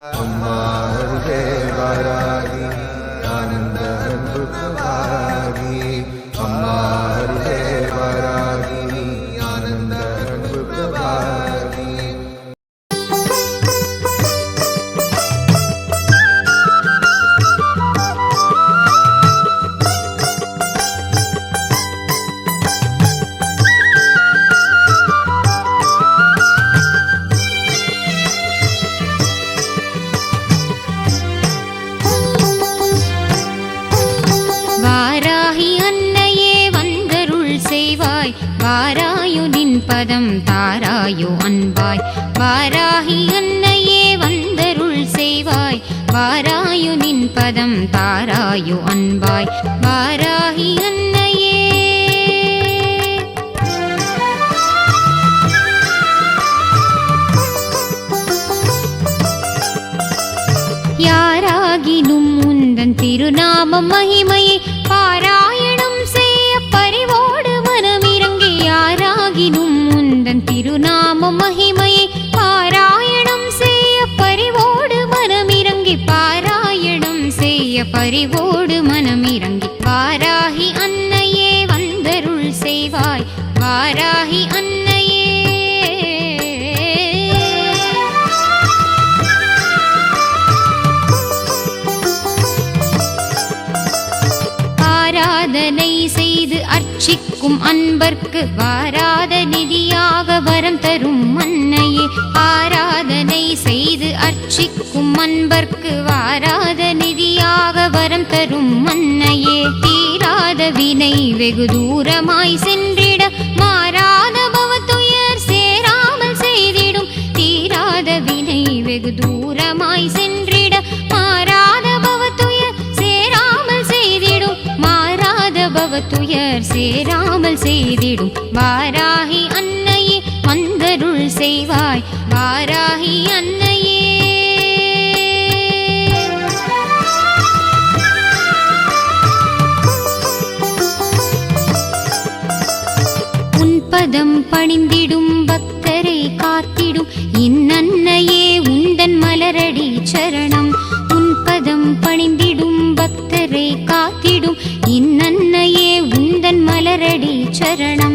அம்மா அருகே வாராகி ஆனந்த அன்பு வாராகி அம்மா அருகே வாராகி ஆனந்த அன்பு வாராகி வாராயு நின் பதம் தாராயோ அன்பாய் வாராகி அன்னையே வந்தருள் செய்வாய் வாராயு நின் பதம் தாராயோ அன்பாய் வாராகி அன்னையே யாராகினும் உந்தன் திருநாமம் மகிமையை பாராயணம் செய்ய பரிவோடு மனமிறங்கி யாராகினும் உந்தன் திருநாமம் மகிமையை பாராயணம் செய்ய பரிவோடு மனமிறங்கி பாராயணம் செய்ய பரிவோடு மனமிறங்கி வாராகி அன்னையே வந்தருள் செய்வாய் வாராகி அன்னையே ஆராதனை செய்து அர்ச்சிக்கும் அன்பர்க்கு வாராத நிதியாக வரம் தரும் அன்னையே ஆராதனை செய்து அர்ச்சிக்கும் அன்பர்க்கு வாராத நிதியாக வரம் தரும் அன்னையே தீராத வினை வெகு தூரமாய் சென்றிட மாறாத பவத்துயர் சேராமல் செய்திடும் தீராத வினை வெகு தூரமாய் சென்றிட மாறாத பவத்துயர் சேராமல் செய்திடும் பவத்துயர் சேராமல் செய்திடும் வாராகி அன்னையே வந்தருள் செய்வாய் வாராகி அன்னையே உன் பதம் பணிந்திடும் பக்தரை காத்திடும் இன்னன்னையே உந்தன் மலரடி சரணம் உன் பதம் பணிந்திடும் பக்தரை காத்திடும் இன்னன்னையே உந்தன் மலரடி சரணம்